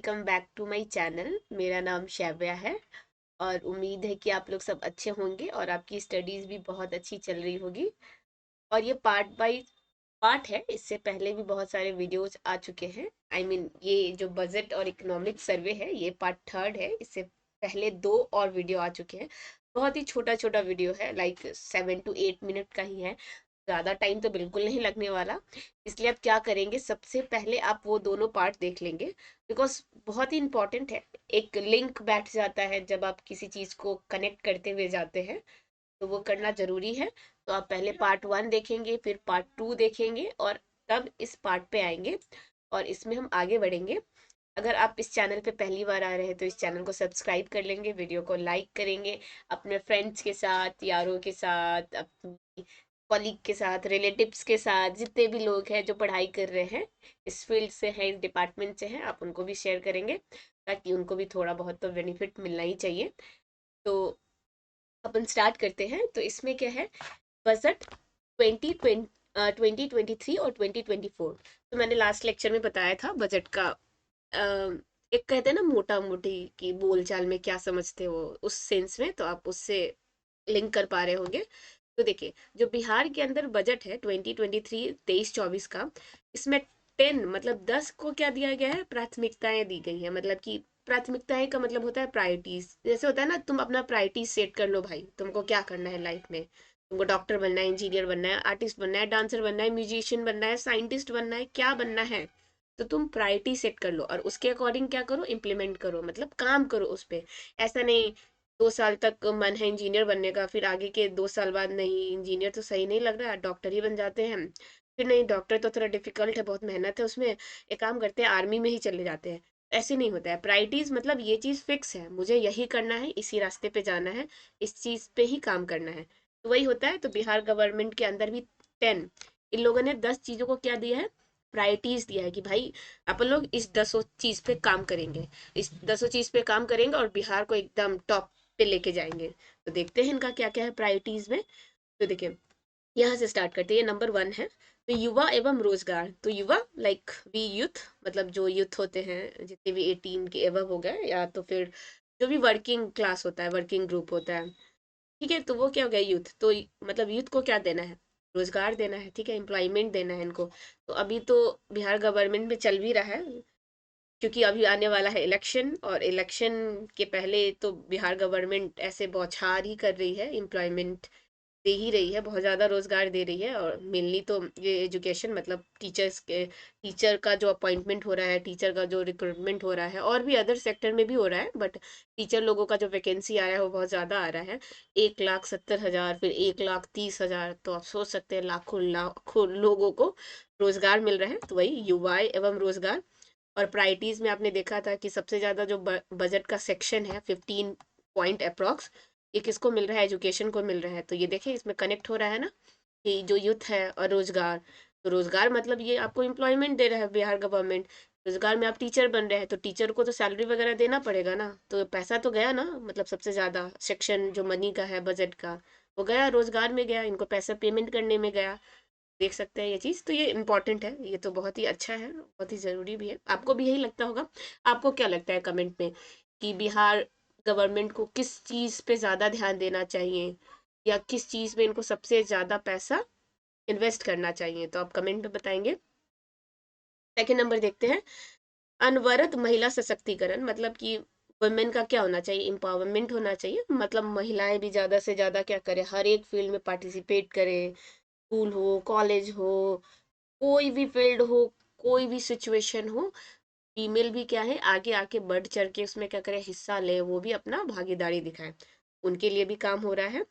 Welcome back to my channel. मेरा नाम शैव्या है और उम्मीद है कि आप लोग सब अच्छे होंगे और आपकी स्टडीज भी बहुत अच्छी चल रही होगी। और ये पार्ट बाय पार्ट है, इससे पहले भी बहुत सारे वीडियोस आ चुके हैं। ये जो बजट और इकोनॉमिक सर्वे है ये पार्ट थर्ड है। इससे पहले दो और वीडियो आ चुके हैं। बहुत ही छोटा छोटा वीडियो है, लाइक 7 to 8 मिनट का ही है। ज़्यादा टाइम तो बिल्कुल नहीं लगने वाला। इसलिए आप क्या करेंगे, सबसे पहले आप वो दोनों पार्ट देख लेंगे, बिकॉज बहुत ही इंपॉर्टेंट है। एक लिंक बैठ जाता है जब आप किसी चीज़ को कनेक्ट करते हुए जाते हैं, तो वो करना ज़रूरी है। तो आप पहले पार्ट वन देखेंगे, फिर पार्ट टू देखेंगे और तब इस पार्ट पे आएंगे और इसमें हम आगे बढ़ेंगे। अगर आप इस चैनल पे पहली बार आ रहे हैं तो इस चैनल को सब्सक्राइब कर लेंगे, वीडियो को लाइक करेंगे, अपने फ्रेंड्स के साथ, यारों के साथ, अपनी कॉलीग के साथ, रिलेटिव्स के साथ, जितने भी लोग हैं जो पढ़ाई कर रहे हैं, इस फील्ड से हैं, इस डिपार्टमेंट से हैं, आप उनको भी शेयर करेंगे ताकि उनको भी थोड़ा बहुत तो बेनिफिट मिलना ही चाहिए। तो अपन स्टार्ट करते हैं। तो इसमें क्या है, बजट 2023 और 2024। तो मैंने लास्ट लेक्चर में बताया था बजट का। एक कहते हैं ना मोटा मोटी की बोलचाल में क्या समझते हो, उस सेंस में तो आप उससे लिंक कर पा रहे होंगे। तो देखिए, जो बिहार के अंदर बजट है 2023 23-24 का, इसमें 10 मतलब 10 को क्या दिया गया है, प्राथमिकताएं दी गई है। मतलब कि प्राथमिकताएं का मतलब होता है प्रायोरिटीज। जैसे होता है ना, तुम अपना प्रायोरिटीज सेट कर लो भाई, तुमको क्या करना है लाइफ में। तुमको डॉक्टर बनना है, इंजीनियर बनना है, आर्टिस्ट बनना है, डांसर बनना है, म्यूजिशियन बनना है, साइंटिस्ट बनना है, क्या बनना है। तो तुम प्रायोरिटी सेट कर लो और उसके अकॉर्डिंग क्या करो, इम्प्लीमेंट करो, मतलब काम करो उस पे। ऐसा नहीं 2 साल तक मन है इंजीनियर बनने का, फिर आगे के 2 साल बाद नहीं, इंजीनियर तो सही नहीं लग रहा, डॉक्टर ही बन जाते हैं। फिर नहीं, डॉक्टर तो थोड़ा डिफिकल्ट है, बहुत मेहनत है उसमें, एक काम करते हैं आर्मी में ही चले जाते हैं। ऐसे नहीं होता है। प्रायोरिटीज मतलब ये चीज़ फिक्स है, मुझे यही करना है, इसी रास्ते पे जाना है, इस चीज़ पे ही काम करना है। तो वही होता है। तो बिहार गवर्नमेंट के अंदर भी 10, इन लोगों ने 10 चीज़ों को क्या दिया है, प्रायोरिटीज दिया है कि भाई अपन लोग इस 10 चीज़ पे काम करेंगे, इस 10 चीज़ पे काम करेंगे और बिहार को एकदम टॉप पे लेके जाएंगे। तो देखते हैं इनका क्या क्या है प्रायोरिटीज में। तो देखिए, यहाँ से स्टार्ट करते हैं। नंबर वन है तो युवा एवं रोजगार। तो युवा लाइक वी यूथ, मतलब जो यूथ होते हैं, जितने भी 18 के एवं हो गए, या तो फिर जो भी वर्किंग क्लास होता है, वर्किंग ग्रुप होता है, ठीक है, तो वो क्या हो गया यूथ। तो मतलब यूथ को क्या देना है, रोजगार देना है, ठीक है, एम्प्लॉयमेंट देना है इनको। तो अभी तो बिहार गवर्नमेंट में चल भी रहा है, क्योंकि अभी आने वाला है इलेक्शन, और इलेक्शन के पहले तो बिहार गवर्नमेंट ऐसे बौछार ही कर रही है, एम्प्लॉयमेंट दे ही रही है, बहुत ज़्यादा रोजगार दे रही है। और मेनली तो ये एजुकेशन, मतलब टीचर का जो अपॉइंटमेंट हो रहा है, टीचर का जो रिक्रूटमेंट हो रहा है, और भी अदर सेक्टर में भी हो रहा है, बट टीचर लोगों का जो वैकेंसी आ रहा है वो बहुत ज़्यादा आ रहा है। 1,70,000, फिर 1,30,000, तो आप सोच सकते हैं लाखों लाखों लोगों को रोजगार मिल रहा है। तो वही युवा एवं रोजगार। और प्रायोरिटीज में आपने देखा था कि सबसे ज्यादा जो बजट का सेक्शन है, 15 पॉइंट अप्रॉक्स, ये किसको मिल रहा है, एजुकेशन को मिल रहा है। तो ये देखिए, इसमें कनेक्ट हो रहा है ना कि जो यूथ है और रोजगार। तो रोजगार मतलब ये आपको एम्प्लॉयमेंट दे रहा है बिहार गवर्नमेंट। रोजगार में आप टीचर बन रहे हैं तो टीचर को तो सैलरी वगैरह देना पड़ेगा ना, तो पैसा तो गया ना, मतलब सबसे ज्यादा सेक्शन जो मनी का है बजट का, वो गया रोजगार में, गया इनको पैसा पेमेंट करने में गया। देख सकते हैं ये चीज़, तो ये इम्पोर्टेंट है, ये तो बहुत ही अच्छा है, बहुत ही ज़रूरी भी है। आपको भी यही लगता होगा। आपको क्या लगता है कमेंट में कि बिहार गवर्नमेंट को किस चीज़ पे ज़्यादा ध्यान देना चाहिए, या किस चीज़ में इनको सबसे ज़्यादा पैसा इन्वेस्ट करना चाहिए, तो आप कमेंट में बताएंगे। सेकंड नंबर देखते हैं, अनवरत महिला सशक्तिकरण। मतलब कि वुमेन का क्या होना चाहिए, एम्पावरमेंट होना चाहिए, मतलब महिलाएं भी ज़्यादा से ज़्यादा क्या करें, हर एक फील्ड में पार्टिसिपेट करें। स्कूल हो, कॉलेज हो, कोई भी फील्ड हो, कोई भी सिचुएशन हो, फीमेल भी क्या है, आगे आके बढ़ चढ़ के उसमें क्या करे, हिस्सा ले, वो भी अपना भागीदारी दिखाए। उनके लिए भी काम हो रहा है।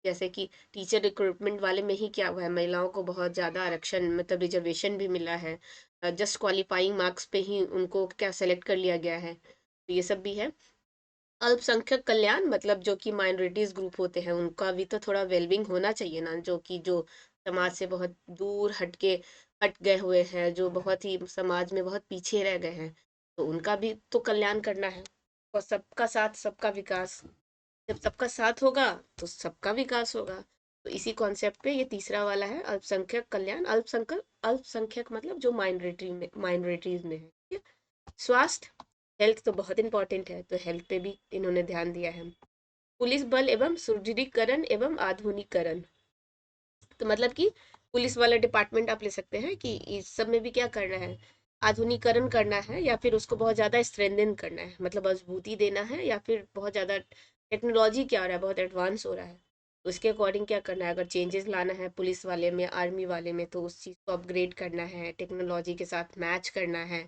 जैसे कि टीचर रिक्रूटमेंट वाले में ही क्या हुआ है, महिलाओं को बहुत ज़्यादा आरक्षण, मतलब रिजर्वेशन भी मिला है। जस्ट क्वालिफाइंग मार्क्स पे ही उनको क्या सेलेक्ट कर लिया गया है, तो ये सब भी है। अल्पसंख्यक कल्याण, मतलब जो कि माइनॉरिटीज ग्रुप होते हैं, उनका भी तो थोड़ा वेलबिंग होना चाहिए ना, जो समाज से बहुत दूर हट गए हुए हैं, जो बहुत ही समाज में बहुत पीछे रह गए हैं, तो उनका भी तो कल्याण करना है। और सबका साथ सबका विकास, जब सबका साथ होगा तो सबका विकास होगा। तो इसी कॉन्सेप्ट पे ये तीसरा वाला है, अल्पसंख्यक कल्याण। अल्पसंख्यक अल्पसंख्यक मतलब जो माइनॉरिटीज में है, ठीक है? स्वास्थ्य, हेल्थ तो बहुत इंपॉर्टेंट है, तो हेल्थ पे भी इन्होंने ध्यान दिया है। पुलिस बल एवं सुदृढ़ीकरण एवं आधुनिकीकरण, तो मतलब कि पुलिस वाला डिपार्टमेंट आप ले सकते हैं कि इस सब में भी क्या करना है, आधुनिकीकरण करना है या फिर उसको बहुत ज़्यादा स्ट्रेंथन करना है, मतलब मजबूती देना है, या फिर बहुत ज़्यादा टेक्नोलॉजी क्या हो रहा है, बहुत एडवांस हो रहा है, उसके अकॉर्डिंग क्या करना है, अगर चेंजेस लाना है पुलिस वाले में, आर्मी वाले में, तो उस चीज़ को अपग्रेड करना है, टेक्नोलॉजी के साथ मैच करना है,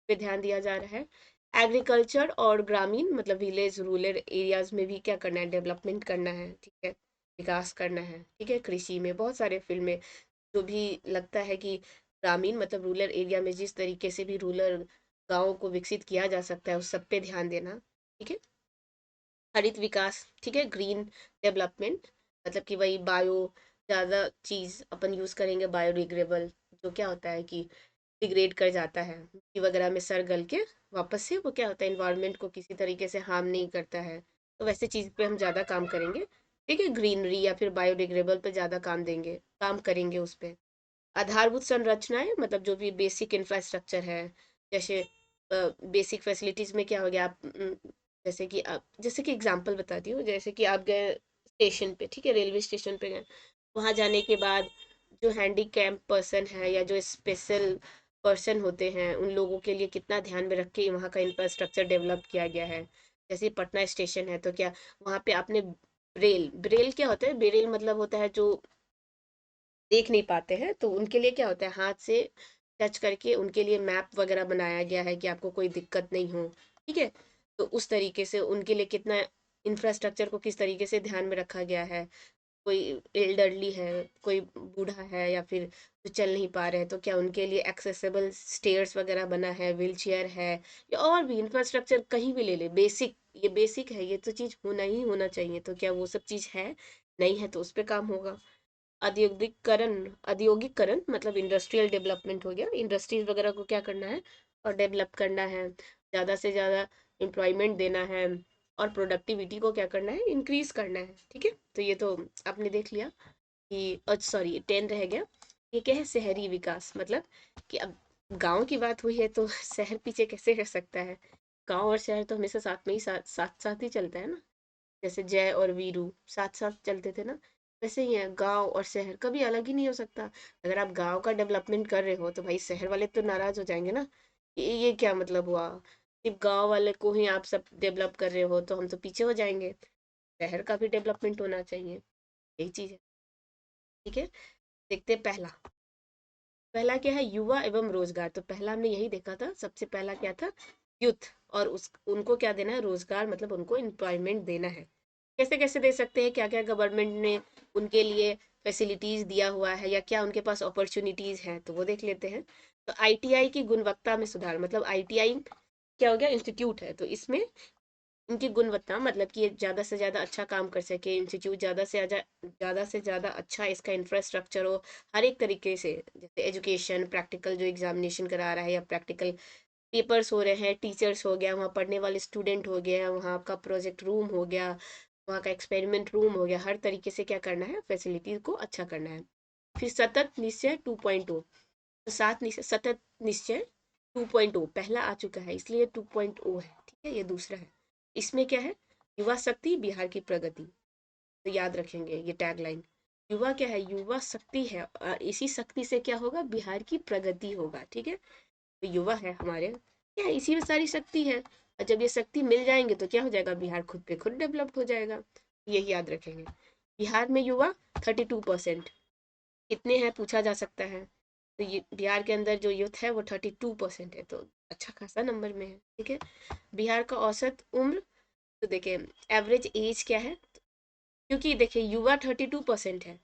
पे ध्यान दिया जा रहा है। एग्रीकल्चर और ग्रामीण मतलब विलेज रूरल एरियाज में भी क्या करना है, डेवलपमेंट करना है, ठीक है, विकास करना है, ठीक है। कृषि में बहुत सारे फील्ड में जो भी लगता है कि ग्रामीण मतलब रूरल एरिया में जिस तरीके से भी रूरल गाँव को विकसित किया जा सकता है, उस सब पे ध्यान देना, ठीक है। हरित विकास, ठीक है, ग्रीन डेवलपमेंट, मतलब कि वही बायो, ज़्यादा चीज़ अपन यूज़ करेंगे बायोडिग्रेडेबल, जो क्या होता है कि डिग्रेड कर जाता है मिट्टी वगैरह में सड़ गल के, वापस से वो क्या होता है इन्वायरमेंट को किसी तरीके से हार्म नहीं करता है, तो वैसे चीज़ पे हम ज़्यादा काम करेंगे, ठीक है। ग्रीनरी या फिर बायोडिग्रेडेबल पे ज़्यादा काम करेंगे उस पे। आधारभूत संरचनाएं मतलब जो भी बेसिक इंफ्रास्ट्रक्चर है, जैसे बेसिक फैसिलिटीज में क्या हो गया, आप जैसे कि एग्जांपल बताती हूँ, जैसे कि आप गए स्टेशन पे, ठीक है, रेलवे स्टेशन पे गए, वहाँ जाने के बाद जो हैंडीकैप पर्सन है या जो स्पेशल पर्सन होते हैं, उन लोगों के लिए कितना ध्यान में रख के वहाँ का इंफ्रास्ट्रक्चर डेवलप किया गया है। जैसे पटना स्टेशन है तो क्या वहाँ पे आपने ब्रेल, ब्रेल क्या होता है, ब्रेल मतलब होता है जो देख नहीं पाते हैं, तो उनके लिए क्या होता है, हाथ से टच करके उनके लिए मैप वगैरह बनाया गया है कि आपको कोई दिक्कत नहीं हो, ठीक है। तो उस तरीके से उनके लिए कितना इंफ्रास्ट्रक्चर को किस तरीके से ध्यान में रखा गया है। कोई एल्डरली है, कोई बूढ़ा है, या फिर जो चल नहीं पा रहे हैं, तो क्या उनके लिए एक्सेसिबल स्टेयर्स वगैरह बना है, व्हील चेयर है, या और भी इंफ्रास्ट्रक्चर कहीं भी ले ले, बेसिक, ये बेसिक है, ये तो चीज़ होना ही होना चाहिए, तो क्या वो सब चीज़ है, नहीं है तो उस पर काम होगा। औद्योगिकरण, औद्योगिकरण मतलब इंडस्ट्रियल डेवलपमेंट हो गया, इंडस्ट्रीज वगैरह को क्या करना है और डेवलप करना है, ज़्यादा से ज़्यादा एम्प्लॉयमेंट देना है, और प्रोडक्टिविटी को क्या करना है, इंक्रीज करना है, ठीक है। तो ये तो आपने देख लिया कि सॉरी 10 रह गया। ये क्या है, शहरी विकास, मतलब कि अब गांव की बात हुई है तो शहर पीछे कैसे रह सकता है, गांव और शहर तो हमेशा साथ में ही साथ साथ साथ ही चलता है ना, जैसे जय और वीरू साथ साथ चलते थे ना, वैसे ही है गांव और शहर, कभी अलग ही नहीं हो सकता। अगर आप गांव का डेवलपमेंट कर रहे हो तो भाई शहर वाले तो नाराज हो जाएंगे ना, ये क्या मतलब हुआ, सिर्फ गांव वाले को ही आप सब डेवलप कर रहे हो तो हम तो पीछे हो जाएंगे, शहर का भी डेवलपमेंट होना चाहिए, यही चीज है, ठीक है। देखते हैं पहला, पहला क्या है, युवा एवं रोजगार, तो पहला हमने यही देखा था, सबसे पहला क्या था, यूथ, और उस उनको क्या देना है, रोजगार, मतलब उनको एम्प्लॉयमेंट देना है। कैसे कैसे दे सकते हैं, क्या क्या गवर्नमेंट ने उनके लिए फैसिलिटीज दिया हुआ है या क्या उनके पास अपॉर्चुनिटीज हैं, तो वो देख लेते हैं। तो आईटीआई की गुणवत्ता में सुधार, मतलब आईटीआई क्या हो गया, इंस्टीट्यूट है, तो इसमें इनकी गुणवत्ता मतलब कि ये ज़्यादा से ज़्यादा अच्छा काम कर सके, इंस्टीट्यूट ज़्यादा से ज़्यादा अच्छा इसका इंफ्रास्ट्रक्चर हो, हर एक तरीके से, जैसे एजुकेशन, प्रैक्टिकल जो एग्जामिनेशन करा रहा है या प्रैक्टिकल पेपर्स हो रहे हैं, टीचर्स हो गया, वहाँ पढ़ने वाले स्टूडेंट हो गया, वहाँ का प्रोजेक्ट रूम हो गया, वहाँ का एक्सपेरिमेंट रूम हो गया, हर तरीके से क्या करना है, फैसिलिटीज को अच्छा करना है। फिर सतत निश्चय 2.0, तो सतत निश्चय 2.0 पहला आ चुका है, इसलिए 2.0 है, ठीक है, ये दूसरा है। इसमें क्या है, युवा शक्ति बिहार की प्रगति, तो याद रखेंगे ये टैगलाइन, युवा क्या है, युवा शक्ति है, और इसी शक्ति से क्या होगा, बिहार की प्रगति होगा, ठीक है। तो युवा है हमारे, क्या है, इसी में सारी शक्ति है, और जब ये शक्ति मिल जाएंगे तो क्या हो जाएगा, बिहार खुद पे खुद डेवलप हो जाएगा, यही याद रखेंगे। बिहार में युवा 32%, कितने हैं पूछा जा सकता है, तो ये बिहार के अंदर जो यूथ है वो 32% है, तो अच्छा खासा नंबर में है, ठीक है। बिहार का औसत उम्र, तो देखिए एवरेज एज क्या है, क्योंकि देखिए युवा 32% है,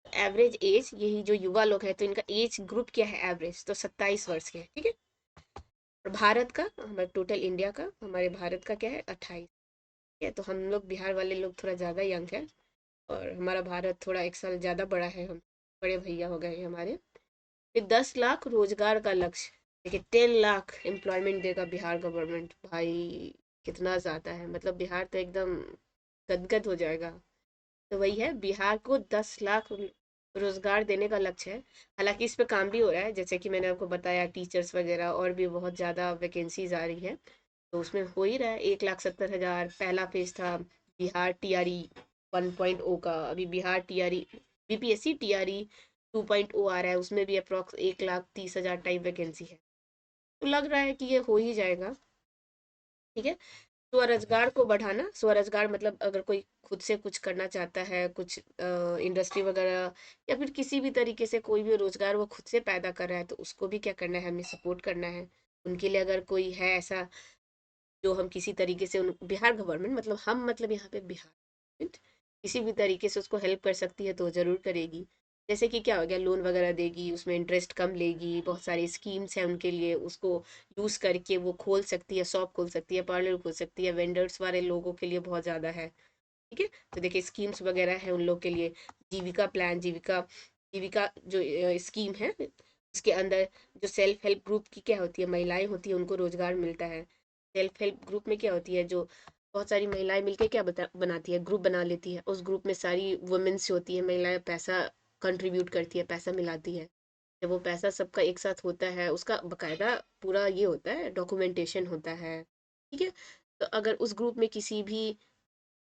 एवरेज एज यही जो युवा लोग हैं तो इनका एज ग्रुप क्या है, एवरेज तो 27 वर्ष के है, ठीक है। और भारत का, हमारे टोटल इंडिया का, हमारे भारत का क्या है, 28 है, तो हम लोग बिहार वाले लोग थोड़ा ज़्यादा यंग है, और हमारा भारत थोड़ा एक साल ज़्यादा बड़ा है, हम बड़े भैया हो गए हैं हमारे। फिर 10 लाख रोजगार का लक्ष्य, देखिए 10 लाख एम्प्लॉयमेंट देगा बिहार गवर्नमेंट, भाई कितना ज़्यादा है, मतलब बिहार तो एकदम गदगद हो जाएगा। तो वही है, बिहार को 10 लाख रोजगार देने का लक्ष्य है। हालांकि इस पे काम भी हो रहा है, जैसे कि मैंने आपको बताया टीचर्स वगैरह और भी बहुत ज़्यादा वैकेंसीज आ रही है, तो उसमें हो ही रहा है 1,70,000 पहला फेज था। बिहार टीआरई 1.0 का, अभी बिहार टीआरई बीपीएससी टीआरई 2.0 आ रहा है, उसमें भी अप्रोक्स 1,30,000 टाइप वैकेंसी है। तो लग रहा है कि ये हो ही जाएगा। ठीक है। स्वरोजगार को बढ़ाना, स्वरोजगार मतलब अगर कोई खुद से कुछ करना चाहता है, कुछ इंडस्ट्री वगैरह या फिर किसी भी तरीके से कोई भी रोजगार वो खुद से पैदा कर रहा है, तो उसको भी क्या करना है, हमें सपोर्ट करना है। उनके लिए अगर कोई है ऐसा जो हम किसी तरीके से बिहार गवर्नमेंट मतलब हम मतलब यहाँ पे बिहार गवर्नमेंट किसी भी तरीके से उसको हेल्प कर सकती है तो ज़रूर करेगी। जैसे कि क्या हो गया, लोन वगैरह देगी, उसमें इंटरेस्ट कम लेगी, बहुत सारी स्कीम्स हैं उनके लिए, उसको यूज़ करके वो खोल सकती है, शॉप खोल सकती है, पार्लर खोल सकती है, वेंडर्स वाले लोगों के लिए बहुत ज़्यादा है। ठीक है। तो देखिए स्कीम्स वगैरह है उन लोग के लिए, जीविका प्लान, जीविका जीविका जो स्कीम है, उसके अंदर जो सेल्फ हेल्प ग्रुप की क्या होती है, महिलाएं होती है, उनको रोजगार मिलता है। सेल्फ हेल्प ग्रुप में क्या होती है, जो बहुत सारी महिलाएं मिलकर क्या बनाती है, ग्रुप बना लेती है, उस ग्रुप में सारी वुमेन्स होती है, महिलाएं पैसा कंट्रीब्यूट करती है, पैसा मिलाती है। जब वो पैसा सबका एक साथ होता है, उसका बकायदा पूरा ये होता है, डॉक्यूमेंटेशन होता है। ठीक है। तो अगर उस ग्रुप में किसी भी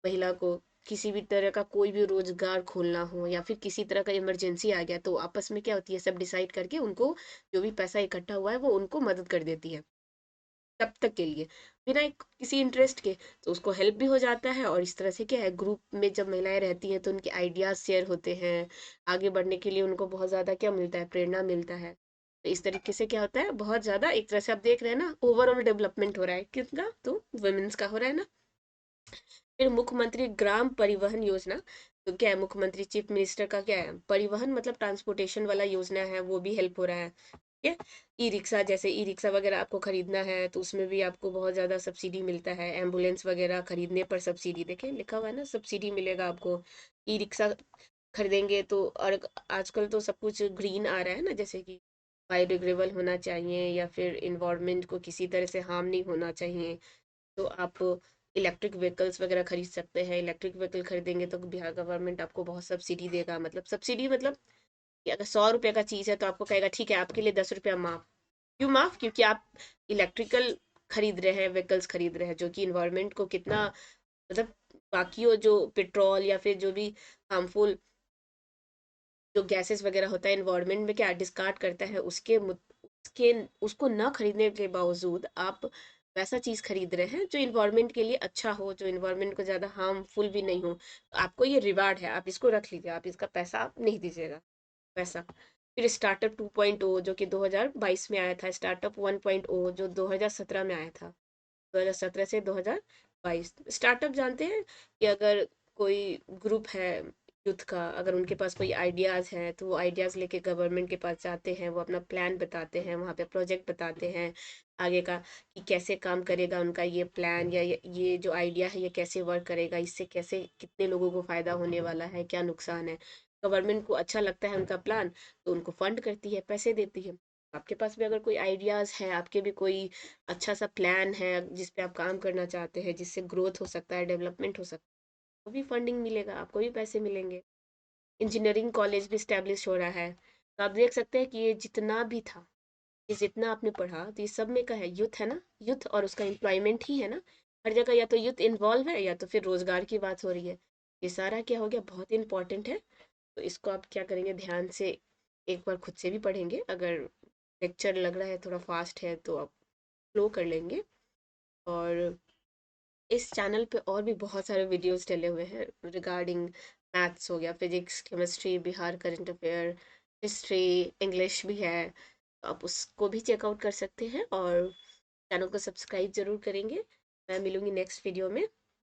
महिला को किसी भी तरह का कोई भी रोजगार खोलना हो या फिर किसी तरह का इमरजेंसी आ गया, तो आपस में क्या होती है, सब डिसाइड करके उनको जो भी पैसा इकट्ठा हुआ है वो उनको मदद कर देती है तब तक के लिए, बिना किसी इंटरेस्ट के। तो उसको हेल्प भी हो जाता है, और इस तरह से क्या है, ग्रुप में जब महिलाएं रहती हैं तो उनके आइडियाज शेयर होते हैं, आगे बढ़ने के लिए उनको बहुत ज़्यादा क्या मिलता है, प्रेरणा मिलता है। तो इस तरीके से क्या होता है, बहुत ज़्यादा एक तरह से आप देख रहे हैं ना, ओवरऑल डेवलपमेंट हो रहा है किसका, तो वुमेन्स का हो रहा है ना। फिर मुख्यमंत्री ग्राम परिवहन योजना, तो क्या है, मुख्यमंत्री चीफ मिनिस्टर का क्या है, परिवहन मतलब ट्रांसपोर्टेशन वाला योजना है, वो भी हेल्प हो रहा है। ठीक है। ई रिक्शा, जैसे ई रिक्शा वगैरह आपको खरीदना है तो उसमें भी आपको बहुत ज़्यादा सब्सिडी मिलता है, एम्बुलेंस वगैरह खरीदने पर सब्सिडी, देखें लिखा हुआ है ना, सब्सिडी मिलेगा आपको। ई रिक्शा खरीदेंगे तो, और आजकल तो सब कुछ ग्रीन आ रहा है ना, जैसे कि बायोडिग्रेडेबल होना चाहिए या फिर इन्वायरमेंट को किसी तरह से हार्म नहीं होना चाहिए। तो आप इलेक्ट्रिक व्हीकल्स वगैरह खरीद सकते हैं, इलेक्ट्रिक व्हीकल खरीदेंगे तो बिहार गवर्नमेंट आपको बहुत सब्सिडी देगा, मतलब सब्सिडी मतलब कि अगर 100 रुपये का चीज़ है तो आपको कहेगा ठीक है आपके लिए 10 रुपया माफ। क्यों माफ, क्योंकि आप इलेक्ट्रिकल खरीद रहे हैं, व्हीकल्स खरीद रहे हैं, जो कि इन्वायरमेंट को कितना मतलब, बाकी वो जो पेट्रोल या फिर जो भी हार्मफुल जो गैसेस वगैरह होता है इन्वायरमेंट में क्या डिस्कार्ड करता है, उसके उसको ना खरीदने के बावजूद आप वैसा चीज़ खरीद रहे हैं जो इन्वायरमेंट के लिए अच्छा हो, जो इन्वायरमेंट को ज़्यादा हार्मफुल भी नहीं हो, तो आपको ये रिवार्ड है, आप इसको रख लीजिए, आप इसका पैसा आप नहीं दीजिएगा पैसा। फिर स्टार्टअप 2.0 जो कि 2022 में आया था, स्टार्टअप 1.0 जो 2017 में आया था, 2017 से 2022। स्टार्टअप जानते हैं कि अगर कोई ग्रुप है यूथ का, अगर उनके पास कोई आइडियाज़ हैं तो वो आइडियाज़ लेके गवर्नमेंट के पास जाते हैं, वो अपना प्लान बताते हैं, वहाँ पे प्रोजेक्ट बताते हैं आगे का कि कैसे काम करेगा उनका ये प्लान, या ये जो आइडिया है ये कैसे वर्क करेगा, इससे कैसे कितने लोगों को फ़ायदा होने वाला है, क्या नुकसान है। गवर्नमेंट को अच्छा लगता है उनका प्लान तो उनको फंड करती है, पैसे देती है। आपके पास भी अगर कोई आइडियाज़ है, आपके भी कोई अच्छा सा प्लान है जिस पे आप काम करना चाहते हैं, जिससे ग्रोथ हो सकता है, डेवलपमेंट हो सकता है, वो भी फंडिंग मिलेगा, आपको भी पैसे मिलेंगे। इंजीनियरिंग कॉलेज भी स्टैब्लिश हो रहा है, तो आप देख सकते हैं कि ये जितना भी था, ये जितना आपने पढ़ा, तो ये सब में का है, यूथ है ना, यूथ और उसका एम्प्लॉयमेंट ही है ना। हर जगह या तो यूथ इन्वॉल्व है या तो फिर रोजगार की बात हो रही है। ये सारा क्या हो गया, बहुत इंपॉर्टेंट है। तो इसको आप क्या करेंगे, ध्यान से एक बार खुद से भी पढ़ेंगे, अगर लेक्चर लग रहा है थोड़ा फास्ट है तो आप फ्लो कर लेंगे। और इस चैनल पे और भी बहुत सारे वीडियोस डले हुए हैं रिगार्डिंग मैथ्स हो गया, physics, chemistry, Bihar current affair, history, English भी है, तो आप उसको भी चेकआउट कर सकते हैं, और चैनल को सब्सक्राइब जरूर करेंगे। मैं मिलूंगी नेक्स्ट वीडियो में।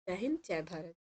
जय हिंद, जय भारत।